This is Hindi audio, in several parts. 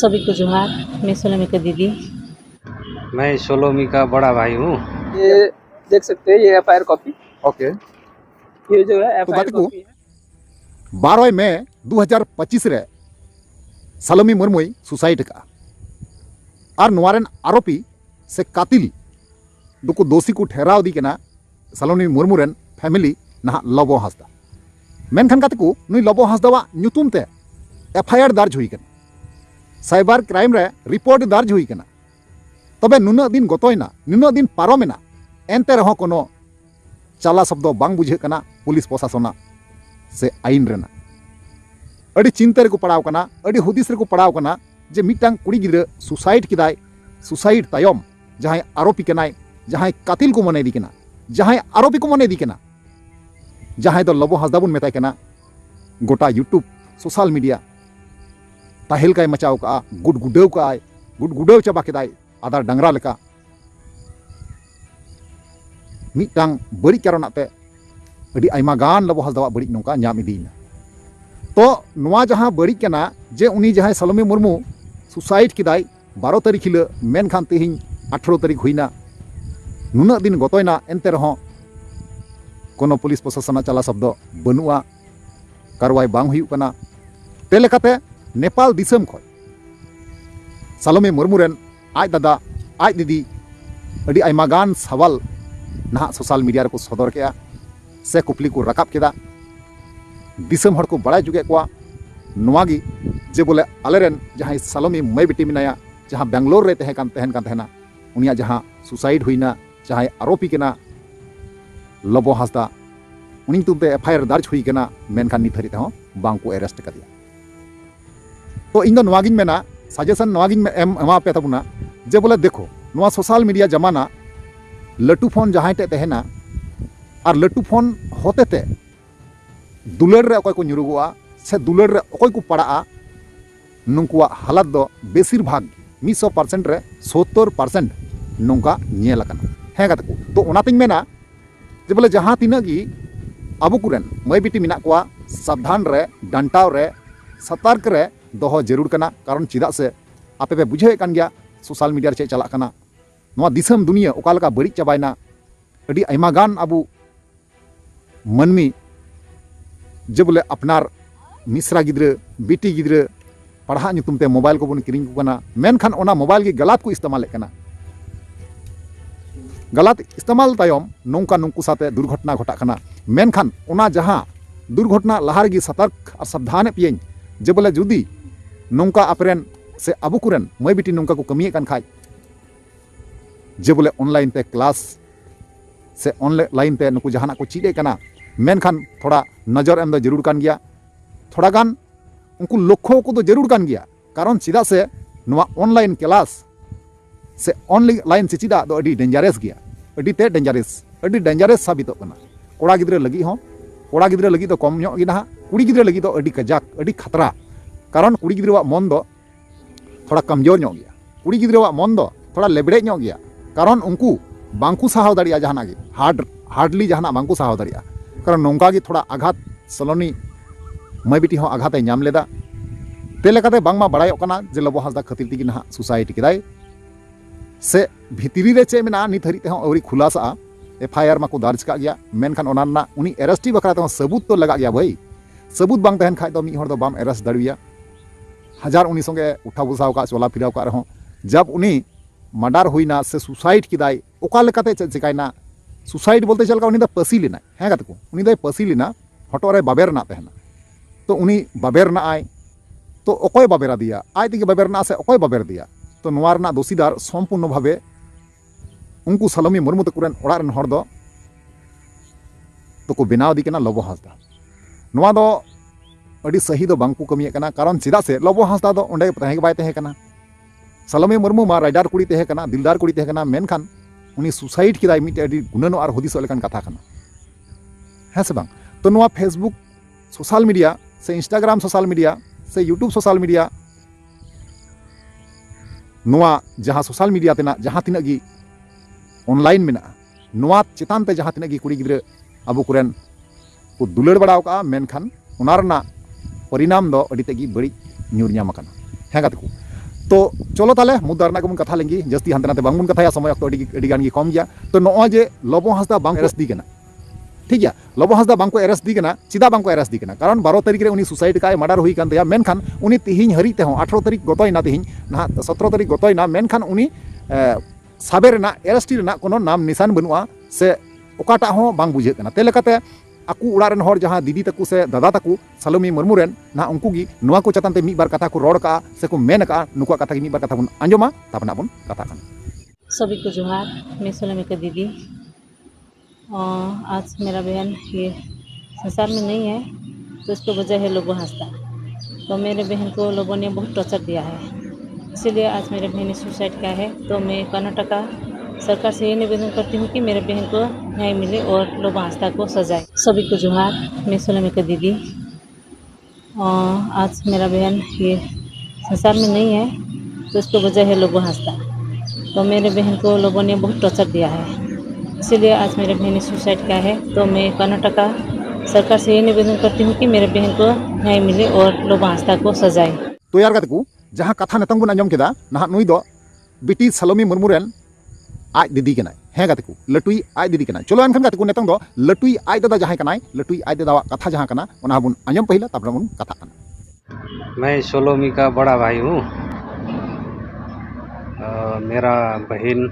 सभी को जोहार। मैं सोलमी का दीदी। मैं सोलोमी का बड़ा भाई हूँ। ये देख सकते हैं, ये एफआईआर कॉपी। ओके, ये जो है एफआईआर गाती को कॉपी है। 12 मे 2025 रे सलोमी मुर्मुई सुसाइड का और नवारेन आरोपी से कातिल दुको दोषी को ठहराव दी केना सलोमी मुर्मुरेन फैमिली ना लबो हासदा मेनखान गाती को नुई लबो हासदावा ᱧᱩᱛᱩᱢ ते एफआईआर दर्ज हुई केना साइबर क्राइम रे रिपोर्ट दर्ज हुई केना तबे नुना दिन गतोयना नुना दिन पारोमेना एनते रहो कोनो चाला शब्द बांग बुझे केना पुलिस प्रशासन से आईन रेना अड़ी चिंता रे को पड़ाव कना अड़ी हुदिस रे को पड़ाव कना जे मिटांग कुड़ी गिद्रा सुसाइड किदाय सुसाइड तायम जहां आरोपी केनाय जहां कातिल को मने दी केना जहां आरोपी को मने दी केना जहां दो लबो हासदा बुन मेताय केना गोटा यूट्यूब सोशल मीडिया ताहेल काय मचाव का गुडगुडेव का आय गुडगुडेव चाबा केदाय आदार डंगरा लेका मिटांग बड़ी कारणाते अड़ी आयमा गान लबो हासदा बड़ी नोका ᱧᱟᱢ इदीना तो नुआ जहाँ बड़ी केना जे उनी जहाँ सलोमी मुर्मू सुसाइड किदाय 12 तारीख हिल मेनखान तेहिं 18 तारीख हुईना नुना दिन गतोयना एनते रहो कोनो पुलिस प्रशासन चला शब्द बनुआ कारवाई बांग हुई कना ते लेकाते नेपाल दिसम खय सलोमी मुर्मू रेन आज दादा आज दीदी अड़ी आयमा गान सवाल ना सोशल मीडिया रे को सदर केया से कुपली को रकाब केदा दिसम हड़ को बड़ा जुगे को नुआगी जे बोले आलेरेन जहां सलोमी मई बेटी मिनाया जहां बेंगलोर रे तहन कान उनिया जहां सुसाइड हुईना जहां आरोपी केना लबो हासदा उनी तुमते एफआईआर दर्ज हुई केना मेनखान नित हरी तेहो बांग को अरेस्ट कदिया तो इन नुआगिन मेना सजेशन नुआगिन एमा पे तबुना जे बोले देखो नुआ सोशल मीडिया जमाना लटू फोन जहां ते तहना और लटू फोन होते ते दुलड़ रे को ᱧᱩᱨᱩᱜᱚᱜᱼᱟ से दुलड़ रे अकोय को पड़ा नुकुआ हालत दो बेसिर भाग 100% रे 70% नोंका ñेल अकना हे गाते को तो ओनातिन मेना जे बोले जहां तिना गी अबु कुरेन मई बिटी मिना कोआ सावधान रे डांटाव रे सतर्क रे दोहो जरूर कना कारण चिदा से आपे पे बुझे कान गया सोशल मीडिया रे चे चला कना नोआ दिसम दुनिया ओकालका बड़ी चाबायना अडी आयमा गान अबु मनमी जे बोले अपनार मिश्रा गिद्रे बेटी गिद्रे पढ़ा नुतुमते मोबाइल को बन किरिंग को मेनखान ओना मोबाइल की गलत को इस्तेमाल कना गलत इस्तेमाल तायम नौका नुंकु साथे दुर्घटना घटा कना मेनखान ओना जहां दुर्घटना लहार गी सतर्क और सावधान पियें जे बोले जुदी नौका अपरेन से अबु कुरेन मई बेटी नौका को कमिए कान खाय जे बोले ऑनलाइन ते क्लास से ऑनलाइन ते नुकु जहाना को चीडे कना मेनखान थोड़ा नजर एम दो जरूर कान गया थोड़ा गान उनको लक्ष्य को तो जरूर कान गया कारण चिदा से नुआ ऑनलाइन क्लास से ऑनलाइन से चिदा दो अडी डेंजरस गया अडी ते डेंजरस साबित कना कोड़ा गिद्रे लगी हो कोड़ा गिद्रे लगी तो कम ᱧᱚᱜ गी ना कुड़ी गिद्रे लगी तो अडी कजाक अडी खतरा कारण कुड़ी गिद्रेवा मन दो थोड़ा कमजोर ᱧᱚᱜ गया कुड़ी गिद्रेवा मन दो थोड़ा लेबड़े ᱧᱚᱜ गया कारण उनको बांकु साहाव दाड़िया जहाना गे हार्डली जहाना बांकु साहाव दाड़िया कारण नौका की थोड़ा आघात सलोनी मई बेटी हो आघात नाम लेदा ते लेकाते बांगमा बड़ायोग कना जे लबो हासदा खतिर तिगी ना सुसाइड किदाय से भितरी रे चे मेना नित हरी तेहो अवरी खुलासा एफआईआर मा को दर्ज का गया मेनखान ओनाना उनी अरेस्टी बकरा तेहो सबूत तो लगा गया भाई सबूत बांग तहन खाय दो मी हर दो बाम अरेस्ट दड़िया हजार उनी संगे उठा बुसाव का चोला फिराव का रहो जब उनी मर्डर हुईना से सुसाइड किदाय ओका लेकाते चिकायना सुसाइड बोलते चलका उनी दा पसी लेना है गाते को उनी दा पसी लेना हटो रे बाबेर ना तहना तो उनी बाबेर ना आय तो अकोय बाबेरा दिया आय तिगे बाबेर ना से अकोय बाबेर दिया तो नोवार ना दोषीदार संपूर्ण भावे उनको सलोमी मुर्मू तकुरेन ओड़ा रेन हर दो तो को बेनाव दी केना लबो हासदा नोवा दो अडी सही दो बांकु कमिए कना कारण चिदा से लबो हासदा दो ओंडे तहे बाय तहे कना सलोमी मुर्मू मा राइडर कुड़ी तहे कना दिलदार कुड़ी तहे कना मेनखान उनी सुसाइड किदाय मिटे अडी गुनानो और हुदिस लेकान कथा कना है से बांग तो नोवा फेसबुक सोशल मीडिया से इंस्टाग्राम सोशल मीडिया से यूट्यूब सोशल मीडिया नोवा जहां सोशल मीडिया तेना जहां तिना गी ऑनलाइन मेना नोवा चेतान ते जहां तिना गी कुड़ी गिद्रे अबु कुरेन को दुलड़ बड़ाव का मेनखान ओना रना परिणाम दो अडी तेगी बड़ी ᱧᱩᱨ ᱧᱟᱢ ᱟᱠᱟᱱᱟ है गाते को तो चलो ताले मुद्दा रना को कथा लेंगे जस्ती हानते नाते बांग कथा समय अक्तो अडी गान कम गया तो नॉ जे लबो हांसदा बांग एरेस्ट दी कना ठीक गया लबो हांसदा बांग को एरेस्ट दी कना चिदा बांग को एरेस्ट दी कना कारण 12 तारीख रे उनी सुसाइड का मर्डर हुई कान तया मेनखान उनी तिहिन हरी ते 18 तारीख गतोयना तिहिन ना 17 तारीख गतोयना मेनखान उनी साबे रेना एरेस्टी रेना कोनो नाम निशान बनुआ से ओकाटा हो बांग बुझे कना ते लेकाते aku ular ren hor jaha didi taku se dada taku Salome Murmu ren na unku gi noa ko chatan te mi bar kata ko rod ka se ko men ka nuka kata gi mi bar kata bun anjoma tapna bun katakan सभी को जोहार। मैं सलोमी का दीदी। आज मेरा बहन ये संसार में नहीं है तो इसको वजह है लोगों हंसता। तो मेरे बहन को लोगों ने बहुत टॉर्चर दिया है, इसीलिए आज मेरे बहन ने सुसाइड किया है। तो मैं कर्नाटका सरकार से ये निवेदन करती हूँ कि मेरे बहन को न्याय मिले और लोग आस्था को सजाए। सभी को जोहार। मैं सलोमी का दीदी। आज मेरा बहन ये संसार में नहीं है तो इसको वजह है लोगों हंसता। तो मेरे बहन को लोगों ने बहुत टॉर्चर दिया है, इसीलिए आज मेरे बहन ने सुसाइड किया है। तो मैं कर्नाटका सरकार से ये निवेदन करती हूँ कि मेरे बहन को न्याय मिले और लोग आस्था को सजाए। तो यार कतकू जहां कथा नेतंग बुन आंजम केदा ना नुई दो बिटी सलोमी मुर्मू रेन आज दीदी कनाय हे गतकू लटुई आज दीदी कनाय। चलो एनखान गतकू नेतंग दो लटुई आज दादा जहां कनाय लटुई आज दादा कथा जहां कना ओना बुन आंजम पहिला तापर बुन कथा कना। मैं सोलोमी का बड़ा भाई हूँ। मेरा बहन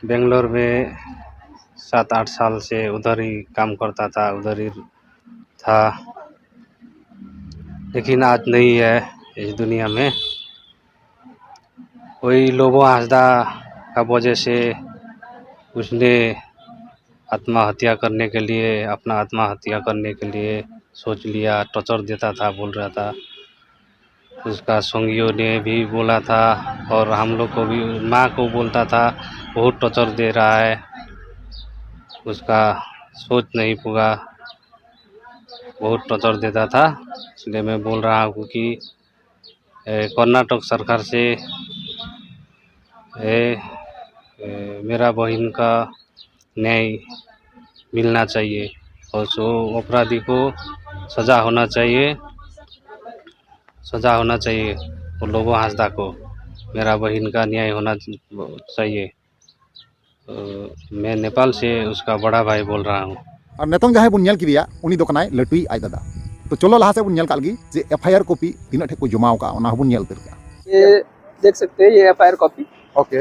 बेंगलोर में 7-8 साल से उधर ही काम करता था, उधर ही था, लेकिन आज नहीं है इस दुनिया में। वही लोबो हांसदा का वजह से उसने आत्महत्या करने के लिए अपना आत्महत्या करने के लिए सोच लिया। टॉर्चर देता था, बोल रहा था। उसका संगियों ने भी बोला था और हम लोग को भी, माँ को बोलता था बहुत टॉर्चर दे रहा है। उसका सोच नहीं पूरा, बहुत टॉर्चर देता था। इसलिए मैं बोल रहा हूँ कि कर्नाटक सरकार से मेरा बहन का न्याय मिलना चाहिए और सो अपराधी को सज़ा होना चाहिए, सज़ा होना चाहिए। और लोगों हांसदा को मेरा बहन का न्याय होना चाहिए। मैं नेपाल से उसका बड़ा भाई बोल रहा हूँ। और नेतंग जहां बुन नेल किदिया उनी दो कनाय लटुई आज दादा। तो चलो लहा से बुन नेल कालगी जे एफआईआर कॉपी तीन ठे को जमाव का ओना बुन नेल तिरका। ये देख सकते हैं, ये एफआईआर कॉपी। ओके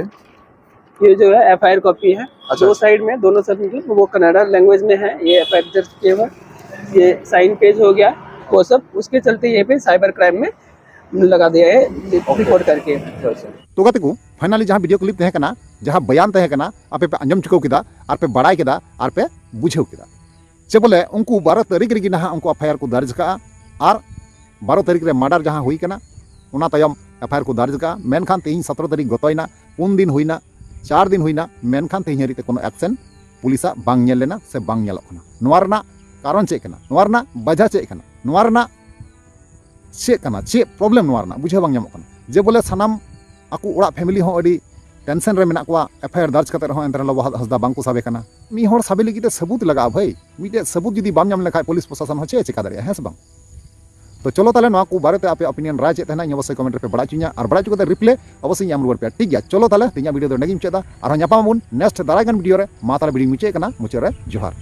ये जो है एफआईआर कॉपी है। दो साइड में, दोनों साइड में वो कन्नड़ा लैंग्वेज में है। ये एफआईआर दर्ज किए हुए, ये साइन पेज हो गया वो सब। उसके चलते ये पे साइबर क्राइम में लगा दिया है रिपोर्ट करके। तो गतकू फाइनली जहां वीडियो क्लिप तहे कना जहां बयान तहे कना आपे पे अंजम चुकाव किदा आर पे बड़ाई किदा आर पे बुझेव किदा चे बोले उनको 12 तारीख रे ना उनको एफआईआर को दर्ज का और 12 तारीख रे मर्डर जहां हुई कना उना तयम एफआईआर को दर्ज का। मेनखान तेहिं 17 तारीख गतोयना 3 दिन हुईना 4 दिन हुईना मेनखान तेहिं हरिते कोनो एक्शन पुलिसा बांग नेल लेना से बांग नेलक कना। नोआ रना कारण चेक कना, नोआ रना वजह चेक कना, नोआ रना चेक कना, चेक प्रॉब्लम नोआ रना बुझे बांग ᱧᱟᱢᱚᱜ कना। जे बोले सानाम आकु ओड़ा फैमिली हो अडी टेंशन रे मेना कोआ एफआईआर दर्ज करते रहो एंतर लोबो हसदा बांग को साबे कना। मी होर साबे लगी सबूत लगा भाई, मीटे सबूत जुदी बाम ᱧᱟᱢ लेखाय पुलिस प्रशासन हो चे चिका दाड़िया है से बांग। तो चलो ताले नोआ को बारे ते आपे ओपिनियन राय चेत है अवश्य कमेंट पे बड़ा चुनिया और बड़ा चुकते रिप्ले अवश्य आम रुवार पे। ठीक गया चलो ताले तिना वीडियो दो नगी मुचादा और ᱧᱟᱯᱟᱢ ᱟᱵᱚᱱ नेक्स्ट दारागन वीडियो रे। मा ताले वीडियो मुचे कना मुचे रे जोहार।